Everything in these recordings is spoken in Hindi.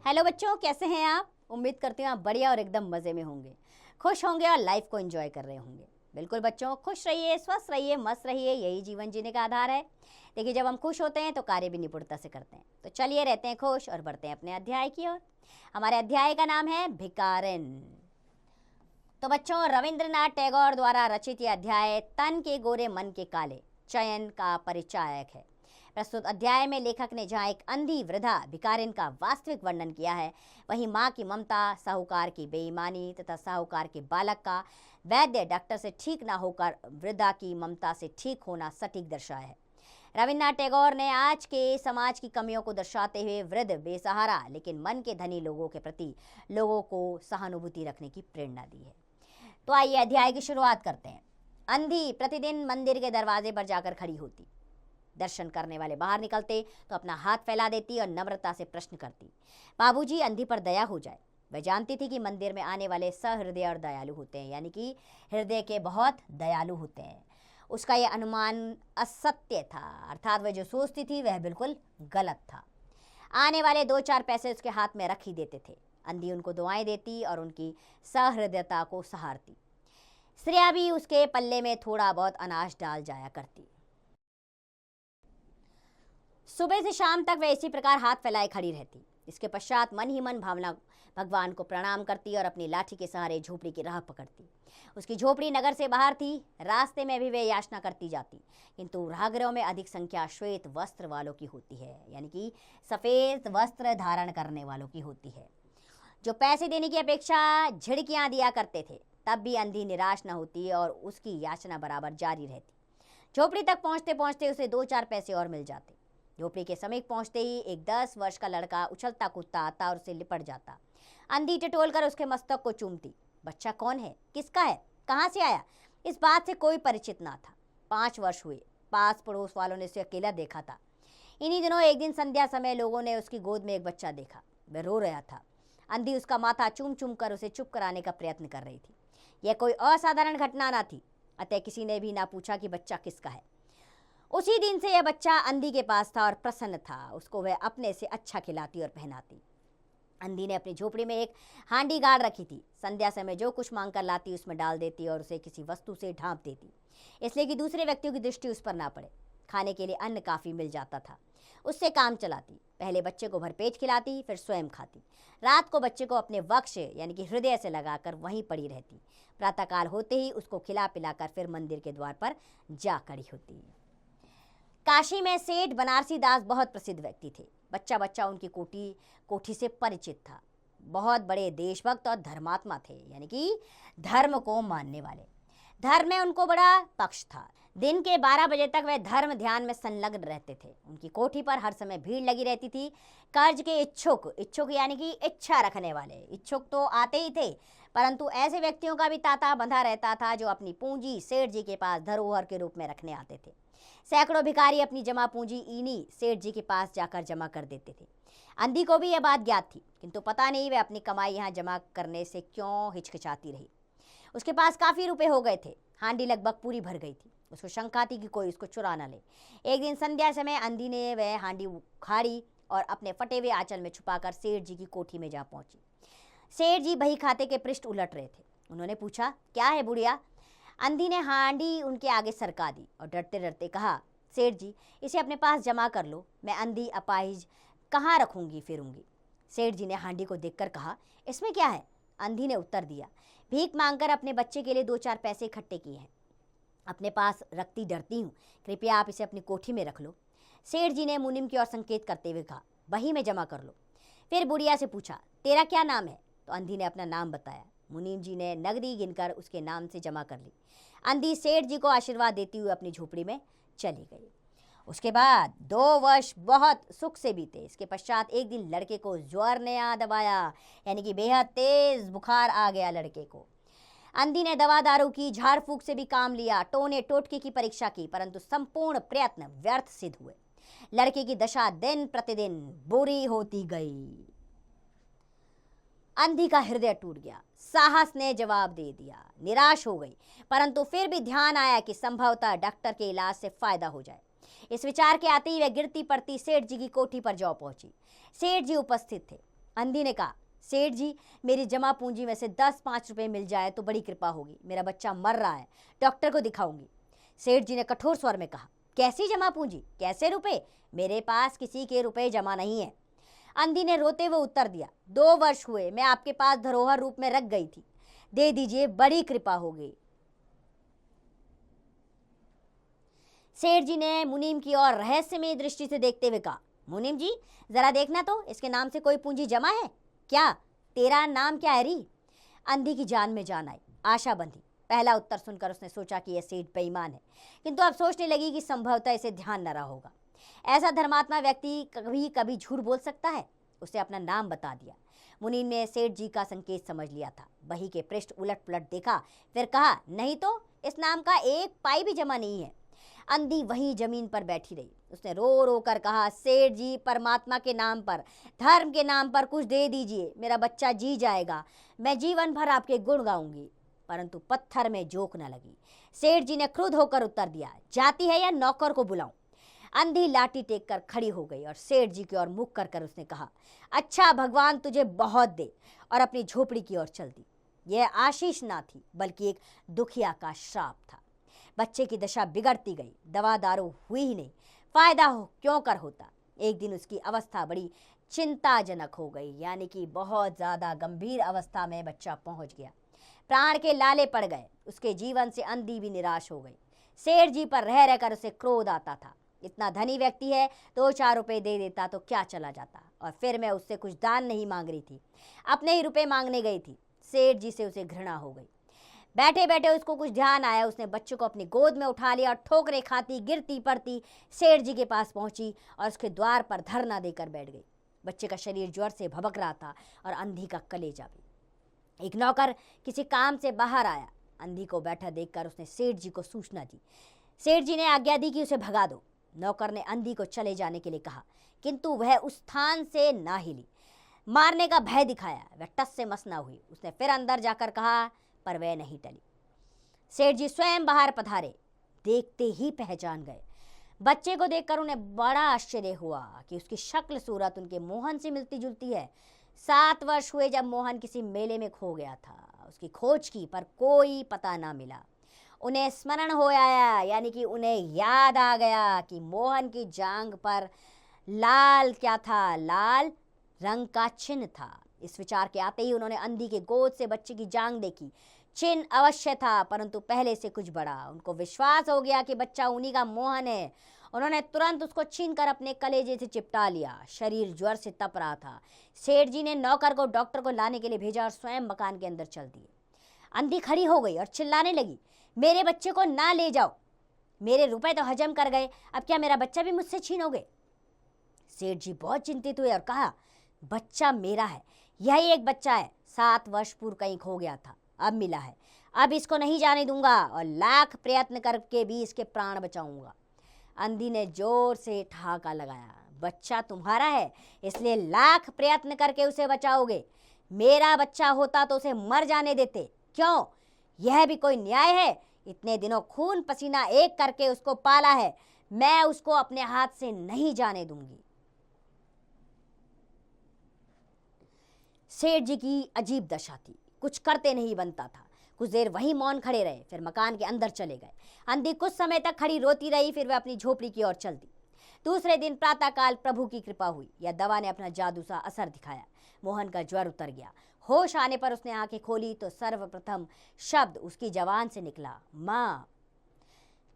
हेलो बच्चों, कैसे हैं आप? उम्मीद करती हूँ आप बढ़िया और एकदम मज़े में होंगे, खुश होंगे और लाइफ को एंजॉय कर रहे होंगे। बिल्कुल बच्चों, खुश रहिए, स्वस्थ रहिए, मस्त रहिए, यही जीवन जीने का आधार है। देखिए, जब हम खुश होते हैं तो कार्य भी निपुणता से करते हैं। तो चलिए रहते हैं खुश और बढ़ते हैं अपने अध्याय की ओर। हमारे अध्याय का नाम है भिकारिन। तो बच्चों, रविंद्रनाथ टैगोर द्वारा रचित यह अध्याय तन के गोरे मन के काले चयन का परिचायक है। प्रस्तुत अध्याय में लेखक ने जहाँ एक अंधी वृद्धा भिकारिन का वास्तविक वर्णन किया है, वहीं माँ की ममता, साहूकार की बेईमानी तथा साहूकार के बालक का वैद्य डॉक्टर से ठीक ना होकर वृद्धा की ममता से ठीक होना सटीक दर्शाया है। रविन्द्रनाथ टैगोर ने आज के समाज की कमियों को दर्शाते हुए वृद्ध, बेसहारा लेकिन मन के धनी लोगों के प्रति लोगों को सहानुभूति रखने की प्रेरणा दी है। तो आइए अध्याय की शुरुआत करते हैं। अंधी प्रतिदिन मंदिर के दरवाजे पर जाकर खड़ी होती। दर्शन करने वाले बाहर निकलते तो अपना हाथ फैला देती और नम्रता से प्रश्न करती, बाबूजी, अंधी पर दया हो जाए। वह जानती थी कि मंदिर में आने वाले सहृदय और दयालु होते हैं, यानी कि हृदय के बहुत दयालु होते हैं। उसका यह अनुमान असत्य था, अर्थात वह जो सोचती थी वह बिल्कुल गलत था। आने वाले 2-4 पैसे उसके हाथ में रख ही देते थे। अंधी उनको दुआएं देती और उनकी सहृदयता को सहारती। श्रेया भी उसके पल्ले में थोड़ा बहुत अनाज डाल जाया करती। सुबह से शाम तक वह इसी प्रकार हाथ फैलाए खड़ी रहती। इसके पश्चात मन ही मन भावना भगवान को प्रणाम करती और अपनी लाठी के सहारे झोपड़ी की राह पकड़ती। उसकी झोपड़ी नगर से बाहर थी। रास्ते में भी वे याचना करती जाती, किंतु राहगीरों में अधिक संख्या श्वेत वस्त्र वालों की होती है, यानी कि सफ़ेद वस्त्र धारण करने वालों की होती है, जो पैसे देने की अपेक्षा झिड़कियाँ दिया करते थे। तब भी अंधी निराश न होती और उसकी याचना बराबर जारी रहती। झोपड़ी तक पहुँचते पहुँचते उसे 2-4 पैसे और मिल जाते। झोपड़ी के समीप पहुंचते ही एक 10 वर्ष का लड़का उछलता कूदता आता और उसे लिपट जाता। अंधी टटोल कर उसके मस्तक को चूमती। बच्चा कौन है, किसका है, कहाँ से आया, इस बात से कोई परिचित ना था। 5 वर्ष हुए। पास पड़ोस वालों ने उसे अकेला देखा था। इन्हीं दिनों एक दिन संध्या समय लोगों ने उसकी गोद में एक बच्चा देखा। वह रो रहा था। अंधी उसका माथा चूम चूम कर उसे चुप कराने का प्रयत्न कर रही थी। यह कोई असाधारण घटना ना थी, अतः किसी ने भी ना पूछा कि बच्चा किसका है। उसी दिन से यह बच्चा अंधी के पास था और प्रसन्न था। उसको वह अपने से अच्छा खिलाती और पहनाती। अंधी ने अपनी झोपड़ी में एक हांडी गाड़ रखी थी। संध्या समय जो कुछ मांग कर लाती उसमें डाल देती और उसे किसी वस्तु से ढांप देती, इसलिए कि दूसरे व्यक्तियों की दृष्टि उस पर ना पड़े। खाने के लिए अन्न काफ़ी मिल जाता था। उससे काम चलाती। पहले बच्चे को भरपेट खिलाती, फिर स्वयं खाती। रात को बच्चे को अपने वक्ष यानी कि हृदय से लगाकर वहीं पड़ी रहती। प्रातःकाल होते ही उसको खिला पिलाकर फिर मंदिर के द्वार पर जा खड़ी होती। काशी में सेठ बनारसी दास बहुत प्रसिद्ध व्यक्ति थे। बच्चा बच्चा उनकी कोठी से परिचित था। बहुत बड़े देशभक्त और धर्मात्मा थे, यानी कि धर्म को मानने वाले। धर्म में उनको बड़ा पक्ष था। दिन के 12 बजे तक वह धर्म ध्यान में संलग्न रहते थे। उनकी कोठी पर हर समय भीड़ लगी रहती थी। कर्ज के इच्छुक यानी कि इच्छा रखने वाले इच्छुक तो आते ही थे, परंतु ऐसे व्यक्तियों का भी तांता बंधा रहता था जो अपनी पूंजी सेठ जी के पास धरोहर के रूप में रखने आते थे। सैकड़ों भिखारी अपनी जमा पूंजी इन्हीं सेठ जी के पास जाकर जमा कर देते थे। अंधी को भी यह बात ज्ञात थी, किंतु पता नहीं वह अपनी कमाई यहाँ जमा करने से क्यों हिचकिचाती रही। उसके पास काफ़ी रुपए हो गए थे। हांडी लगभग पूरी भर गई थी। उसको शंका थी कि कोई उसको चुरा न ले। एक दिन संध्या समय अंधी ने वह हांडी उखाड़ी और अपने फटे हुए आंचल में छुपाकर सेठ जी की कोठी में जा पहुंची। सेठ जी बही खाते के पृष्ठ उलट रहे थे। उन्होंने पूछा, क्या है बुढ़िया? अंधी ने हांडी उनके आगे सरका दी और डरते डरते कहा, सेठ जी, इसे अपने पास जमा कर लो। मैं अंधी अपाहिज कहाँ रखूंगी फिरूंगी। सेठ जी ने हांडी को देखकर कहा, इसमें क्या है? अंधी ने उत्तर दिया, भीख मांगकर अपने बच्चे के लिए 2-4 पैसे इकट्ठे किए हैं। अपने पास रखती डरती हूँ, कृपया आप इसे अपनी कोठी में रख लो। सेठ जी ने मुनिम की ओर संकेत करते हुए कहा, बही में जमा कर लो। फिर बुढ़िया से पूछा, तेरा क्या नाम है? तो अंधी ने अपना नाम बताया। मुनीम जी ने नगदी गिनकर उसके नाम से जमा कर ली। अंधी सेठ जी को आशीर्वाद देती हुई अपनी झोपड़ी में चली गई। उसके बाद 2 वर्ष बहुत सुख से बीते। इसके पश्चात एक दिन लड़के को ज्वर ने आ दबाया, यानी कि बेहद तेज बुखार आ गया लड़के को। अंधी ने दवा दारू की, झाड़ फूक से भी काम लिया, टोने टोटके की परीक्षा की, परंतु संपूर्ण प्रयत्न व्यर्थ सिद्ध हुए। लड़के की दशा दिन प्रतिदिन बुरी होती गई। अंधी का हृदय टूट गया। साहस ने जवाब दे दिया। निराश हो गई, परंतु फिर भी ध्यान आया कि संभवतः डॉक्टर के इलाज से फायदा हो जाए। इस विचार के आते ही वह गिरती पड़ती सेठ जी की कोठी पर जा पहुंची। सेठ जी उपस्थित थे। अंधी ने कहा, सेठ जी, मेरी जमा पूंजी में से 10-5 रुपए मिल जाए तो बड़ी कृपा होगी। मेरा बच्चा मर रहा है, डॉक्टर को दिखाऊंगी। सेठ जी ने कठोर स्वर में कहा, कैसी जमा पूंजी, कैसे रुपए? मेरे पास किसी के रुपए जमा नहीं है। अंधी ने रोते हुए उत्तर दिया, 2 वर्ष हुए मैं आपके पास धरोहर रूप में रख गई थी, दे दीजिए, बड़ी कृपा होगी। सेठ जी ने मुनीम की ओर रहस्यमय दृष्टि से देखते हुए कहा, मुनीम जी, जरा देखना तो, इसके नाम से कोई पूंजी जमा है क्या? तेरा नाम क्या है री? अंधी की जान में जान आई, आशा बंधी। पहला उत्तर सुनकर उसने सोचा कि यह सेठ बेईमान है, किंतु अब सोचने लगी कि संभवतः इसे ध्यान न रहा होगा। ऐसा धर्मात्मा व्यक्ति कभी कभी झूठ बोल सकता है। उसे अपना नाम बता दिया। मुनीम ने सेठ जी का संकेत समझ लिया था। बही के पृष्ठ उलट पुलट देखा, फिर कहा, नहीं तो इस नाम का 1 पाई भी जमा नहीं है। अंधी वहीं जमीन पर बैठी रही। उसने रो रो कर कहा, सेठ जी, परमात्मा के नाम पर, धर्म के नाम पर कुछ दे दीजिए, मेरा बच्चा जी जाएगा, मैं जीवन भर आपके गुण गाऊंगी। परंतु पत्थर में जोक न लगी। सेठ जी ने क्रुद्ध होकर उत्तर दिया, जाती है या नौकर को बुलाऊं? अंधी लाठी टेक कर खड़ी हो गई और सेठ जी की ओर मुख कर कर उसने कहा, अच्छा, भगवान तुझे बहुत दे, और अपनी झोपड़ी की ओर चल दी। यह आशीष ना थी, बल्कि एक दुखिया का श्राप था। बच्चे की दशा बिगड़ती गई, दवा दारू हुई ही नहीं, फायदा हो क्यों कर होता। एक दिन उसकी अवस्था बड़ी चिंताजनक हो गई, यानी कि बहुत ज्यादा गंभीर अवस्था में बच्चा पहुंच गया। प्राण के लाले पड़ गए। उसके जीवन से अंधी भी निराश हो गई। सेठ जी पर रह रहकर उसे क्रोध आता था। इतना धनी व्यक्ति है, 2-4 रुपए दे देता तो क्या चला जाता, और फिर मैं उससे कुछ दान नहीं मांग रही थी, अपने ही रुपए मांगने गई थी। सेठ जी से उसे घृणा हो गई। बैठे बैठे उसको कुछ ध्यान आया। उसने बच्चे को अपनी गोद में उठा लिया और ठोकरे खाती गिरती पड़ती सेठ जी के पास पहुंची और उसके द्वार पर धरना देकर बैठ गई। बच्चे का शरीर ज्वर से भभक रहा था और अंधी का कलेजा भी। एक नौकर किसी काम से बाहर आया। अंधी को बैठा देखकर उसने सेठ जी को सूचना दी। सेठ जी ने आज्ञा दी कि उसे भगा दो। नौकर ने अंधी को चले जाने के लिए कहा, किंतु वह उस स्थान से ना हिली। मारने का भय दिखाया, वह टस से मस ना हुई। उसने फिर अंदर जाकर कहा, पर वह नहीं टली। सेठ जी स्वयं बाहर पधारे, देखते ही पहचान गए। बच्चे को देखकर उन्हें बड़ा आश्चर्य हुआ कि उसकी शक्ल सूरत उनके मोहन से मिलती जुलती है। 7 वर्ष हुए जब मोहन किसी मेले में खो गया था। उसकी खोज की, पर कोई पता ना मिला। उन्हें स्मरण हो आया, यानी कि उन्हें याद आ गया कि मोहन की जांघ पर लाल क्या था, लाल रंग का चिन्ह था। इस विचार के आते ही उन्होंने अंधी के गोद से बच्चे की जांघ देखी। चिन्ह अवश्य था, परंतु पहले से कुछ बड़ा। उनको विश्वास हो गया कि बच्चा उन्हीं का मोहन है। उन्होंने तुरंत उसको छीनकर अपने कलेजे से चिपटा लिया। शरीर ज्वर से तप रहा था। सेठ जी ने नौकर को डॉक्टर को लाने के लिए भेजा और स्वयं मकान के अंदर चल दिए। अंधी खड़ी हो गई और चिल्लाने लगी, मेरे बच्चे को ना ले जाओ, मेरे रुपए तो हजम कर गए, अब क्या मेरा बच्चा भी मुझसे छीनोगे? सेठ जी बहुत चिंतित हुए और कहा, बच्चा मेरा है, यही एक बच्चा है, 7 वर्ष पूर्व कहीं खो गया था, अब मिला है, अब इसको नहीं जाने दूंगा और लाख प्रयत्न करके भी इसके प्राण बचाऊंगा। अंधी ने जोर से ठहाका लगाया, बच्चा तुम्हारा है, इसलिए लाख प्रयत्न करके उसे बचाओगे। मेरा बच्चा होता तो उसे मर जाने देते। क्यों, यह भी कोई न्याय है? इतने दिनों खून पसीना एक करके उसको पाला है, मैं उसको अपने हाथ से नहीं जाने दूंगी। सेठ जी की अजीब दशा थी, कुछ करते नहीं बनता था। कुछ देर वहीं मौन खड़े रहे, फिर मकान के अंदर चले गए। अंधी कुछ समय तक खड़ी रोती रही, फिर वह अपनी झोपड़ी की ओर चल दी। दूसरे दिन प्रातःकाल प्रभु की कृपा हुई, या दवा ने अपना जादू सा असर दिखाया। मोहन का ज्वर उतर गया। होश आने पर उसने आंखें खोली तो सर्वप्रथम शब्द उसकी जबान से निकला, माँ।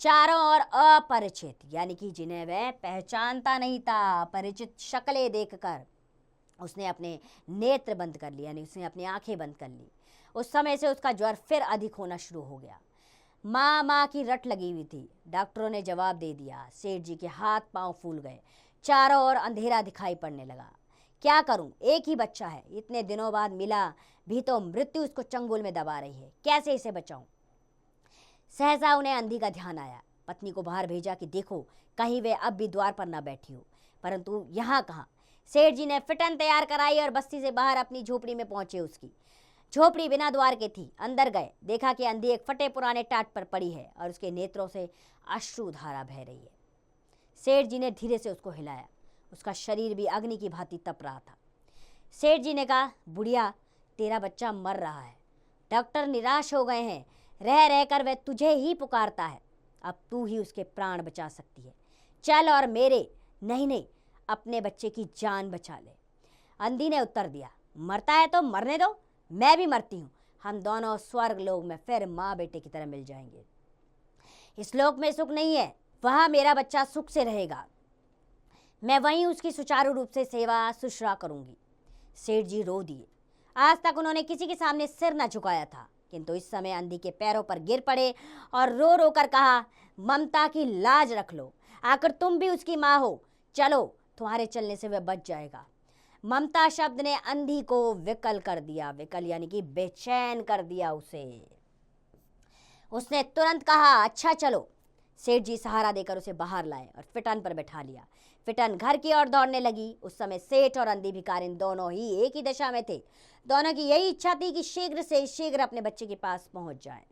चारों ओर अपरिचित, यानी कि जिन्हें वह पहचानता नहीं था, परिचित शक्लें देखकर उसने अपने नेत्र बंद कर लिए, यानी उसने अपनी आंखें बंद कर ली। उस समय से उसका ज्वर फिर अधिक होना शुरू हो गया। माँ माँ की रट लगी हुई थी। डॉक्टरों ने जवाब दे दिया। सेठ जी के हाथ पांव फूल गए। चारों ओर अंधेरा दिखाई पड़ने लगा। क्या करूं, एक ही बच्चा है, इतने दिनों बाद मिला भी तो मृत्यु उसको चंगुल में दबा रही है, कैसे इसे बचाऊं? सहसा उन्हें अंधी का ध्यान आया। पत्नी को बाहर भेजा कि देखो कहीं वे अब भी द्वार पर ना बैठी हो, परंतु यहाँ कहाँ। सेठ जी ने फिटन तैयार कराई और बस्ती से बाहर अपनी झोपड़ी में पहुंचे। उसकी झोपड़ी बिना द्वार के थी। अंदर गए, देखा कि अंधी एक फटे पुराने टाट पर पड़ी है और उसके नेत्रों से अश्रुधारा बह रही है। सेठ जी ने धीरे से उसको हिलाया। उसका शरीर भी अग्नि की भांति तप रहा था। सेठ जी ने कहा, बुढ़िया तेरा बच्चा मर रहा है, डॉक्टर निराश हो गए हैं, रह रहकर वह तुझे ही पुकारता है, अब तू ही उसके प्राण बचा सकती है, चल और मेरे नहीं अपने बच्चे की जान बचा ले। अंधी ने उत्तर दिया, मरता है तो मरने दो, मैं भी मरती हूँ, हम दोनों स्वर्ग लोक में फिर माँ बेटे की तरह मिल जाएंगे। इस लोक में सुख नहीं है, वहाँ मेरा बच्चा सुख से रहेगा, मैं वहीं उसकी सुचारू रूप से सेवा शुश्रूषा करूंगी। सेठ जी रो दिए। आज तक उन्होंने किसी के सामने सिर न झुकाया था, किंतु इस समय अंधी के पैरों पर गिर पड़े और रो रो कर कहा, ममता की लाज रख लो, आखिर तुम भी उसकी माँ हो, चलो तुम्हारे चलने से वह बच जाएगा। ममता शब्द ने अंधी को विकल कर दिया, विकल यानी कि बेचैन कर दिया उसे। उसने तुरंत कहा, अच्छा चलो। सेठ जी सहारा देकर उसे बाहर लाए और फिटन पर बैठा लिया। फिटन घर की ओर दौड़ने लगी। उस समय सेठ और अंधी भिखारिन दोनों ही एक ही दशा में थे। दोनों की यही इच्छा थी कि शीघ्र से शीघ्र अपने बच्चे के पास पहुंच जाएं।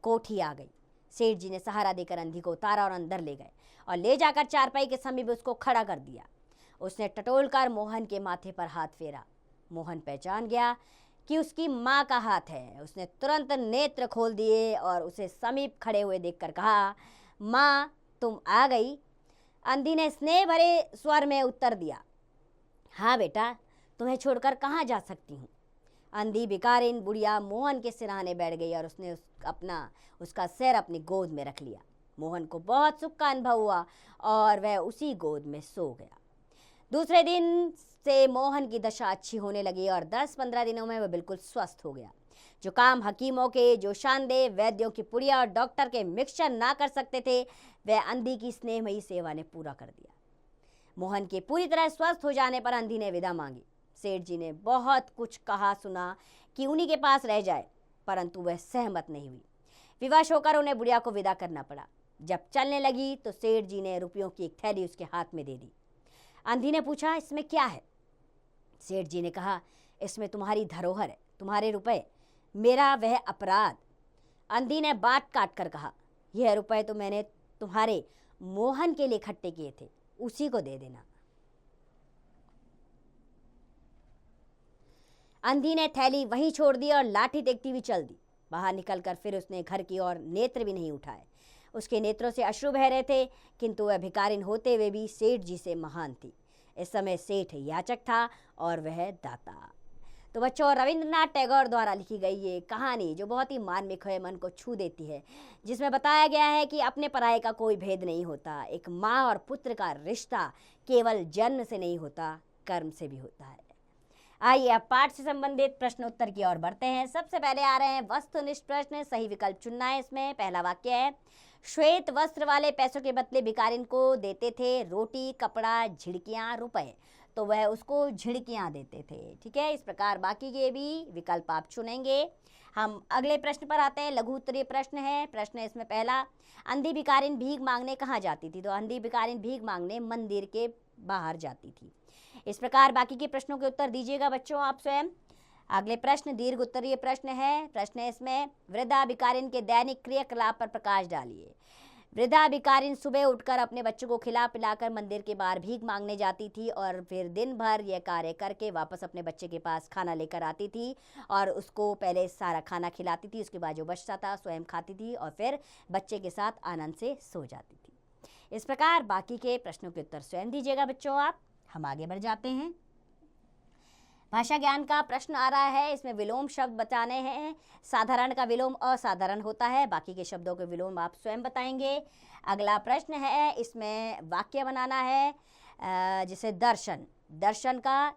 कोठी आ गई। सेठ जी ने सहारा देकर अंधी को उतारा और अंदर ले गए और ले जाकर चारपाई के समीप उसको खड़ा कर दिया। उसने टटोलकर मोहन के माथे पर हाथ फेरा। मोहन पहचान गया कि उसकी माँ का हाथ है। उसने तुरंत नेत्र खोल दिए और उसे समीप खड़े हुए देखकर कहा, माँ तुम आ गई। अंधी ने स्नेह भरे स्वर में उत्तर दिया, हाँ बेटा, तुम्हें छोड़कर कहाँ जा सकती हूँ। अंधी भिखारिन बुढ़िया मोहन के सिरहाने बैठ गई और उसने उसका सिर अपनी गोद में रख लिया। मोहन को बहुत सुख का अनुभव हुआ और वह उसी गोद में सो गया। दूसरे दिन से मोहन की दशा अच्छी होने लगी और 10-15 दिनों में वह बिल्कुल स्वस्थ हो गया। जो काम हकीमों के, जो शानदेह वैद्यों की पुड़िया और डॉक्टर के मिक्सचर ना कर सकते थे, वह अंधी की स्नेहमयी सेवा ने पूरा कर दिया। मोहन के पूरी तरह स्वस्थ हो जाने पर अंधी ने विदा मांगी। सेठ जी ने बहुत कुछ कहा सुना कि उन्हीं के पास रह जाए, परंतु वह सहमत नहीं हुई। विवश होकर उन्हें बुढ़िया को विदा करना पड़ा। जब चलने लगी तो सेठ जी ने रुपयों की एक थैली उसके हाथ में दे दी। अंधी ने पूछा, इसमें क्या है? सेठ जी ने कहा, इसमें तुम्हारी धरोहर है, तुम्हारे रुपए, मेरा वह अपराध। अंधी ने बात काट कर कहा, यह रुपए तो मैंने तुम्हारे मोहन के लिए इकट्ठे किए थे, उसी को दे देना। अंधी ने थैली वहीं छोड़ दी और लाठी देखती हुई चल दी। बाहर निकलकर फिर उसने घर की ओर नेत्र भी नहीं उठाए। उसके नेत्रों से अश्रु बह रहे थे, किंतु वह भिखारिन होते हुए भी सेठ जी से महान थी। इस समय सेठ याचक था और वह दाता। तो बच्चों, रविंद्रनाथ टैगोर द्वारा लिखी गई ये कहानी जो बहुत ही मार्मिक है, मन को छू देती है, जिसमें बताया गया है कि अपने पराये का कोई भेद नहीं होता। एक माँ और पुत्र का रिश्ता केवल जन्म से नहीं होता, कर्म से भी होता है। आइए अब पाठ से संबंधित प्रश्न उत्तर की ओर बढ़ते हैं। सबसे पहले आ रहे हैं वस्तुनिष्ठ प्रश्न। सही विकल्प चुनना है। इसमें पहला वाक्य है, श्वेत वस्त्र वाले पैसों के बदले भिखारिन को देते थे रोटी, कपड़ा, झिड़कियाँ, रुपए, तो वह उसको झिड़कियाँ देते थे। ठीक है, इस प्रकार बाकी के भी विकल्प आप चुनेंगे। हम अगले प्रश्न पर आते हैं। लघु उत्तरीय प्रश्न है। प्रश्न है इसमें पहला, अंधी भिखारिन भीख मांगने कहाँ जाती थी? तो अंधी भिखारिन भीख मांगने मंदिर के बाहर जाती थी। इस प्रकार बाकी के प्रश्नों के उत्तर दीजिएगा बच्चों आप स्वयं। अगले प्रश्न दीर्घ उत्तरीय प्रश्न है। प्रश्न है इसमें, वृद्धा भिखारिन के दैनिक क्रियाकलाप पर प्रकाश डालिए। वृद्धा भिखारिन सुबह उठकर अपने बच्चों को खिला पिलाकर मंदिर के बाहर भीख मांगने जाती थी और फिर दिन भर यह कार्य करके वापस अपने बच्चे के पास खाना लेकर आती थी और उसको पहले सारा खाना खिलाती थी, उसके बाद जो बचता था स्वयं खाती थी और फिर बच्चे के साथ आनंद से सो जाती थी। इस प्रकार बाकी के प्रश्नों के उत्तर स्वयं दीजिएगा बच्चों आप। हम आगे बढ़ जाते हैं। भाषा ज्ञान का प्रश्न आ रहा है। इसमें विलोम शब्द बताने हैं। साधारण का विलोम असाधारण होता है। बाकी के शब्दों के विलोम आप स्वयं बताएंगे। अगला प्रश्न है, इसमें वाक्य बनाना है जिसे दर्शन का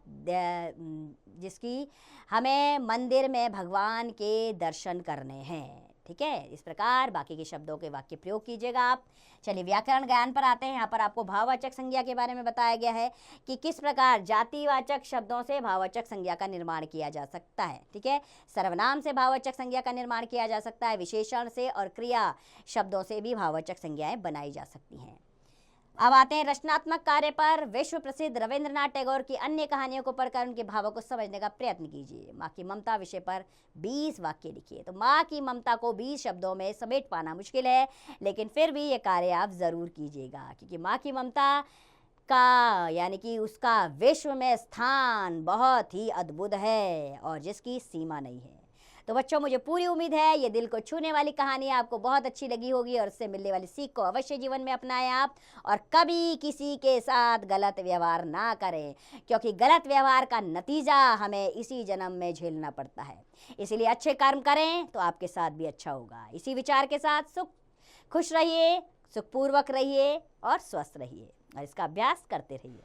जिसकी हमें मंदिर में भगवान के दर्शन करने हैं। ठीक है, इस प्रकार बाकी के शब्दों के वाक्य प्रयोग कीजिएगा आप। चलिए व्याकरण ज्ञान पर आते हैं। यहाँ पर आपको भाववाचक संज्ञा के बारे में बताया गया है कि किस प्रकार जातिवाचक शब्दों से भाववाचक संज्ञा का निर्माण किया जा सकता है। ठीक है, सर्वनाम से भाववाचक संज्ञा का निर्माण किया जा सकता है, विशेषण से और क्रिया शब्दों से भी भाववाचक संज्ञाएं बनाई जा सकती हैं। अब आते हैं रचनात्मक कार्य पर। विश्व प्रसिद्ध रविंद्रनाथ टैगोर की अन्य कहानियों को पढ़कर उनके भावों को समझने का प्रयत्न कीजिए। माँ की ममता विषय पर 20 वाक्य लिखिए। तो माँ की ममता को 20 शब्दों में समेट पाना मुश्किल है, लेकिन फिर भी ये कार्य आप ज़रूर कीजिएगा, क्योंकि माँ की ममता का यानी कि उसका विश्व में स्थान बहुत ही अद्भुत है और जिसकी सीमा नहीं है। तो बच्चों, मुझे पूरी उम्मीद है ये दिल को छूने वाली कहानी आपको बहुत अच्छी लगी होगी और इससे मिलने वाली सीख को अवश्य जीवन में अपनाएं आप, और कभी किसी के साथ गलत व्यवहार ना करें, क्योंकि गलत व्यवहार का नतीजा हमें इसी जन्म में झेलना पड़ता है। इसीलिए अच्छे कर्म करें तो आपके साथ भी अच्छा होगा। इसी विचार के साथ खुश रहिए, सुखपूर्वक रहिए और स्वस्थ रहिए और इसका अभ्यास करते रहिए।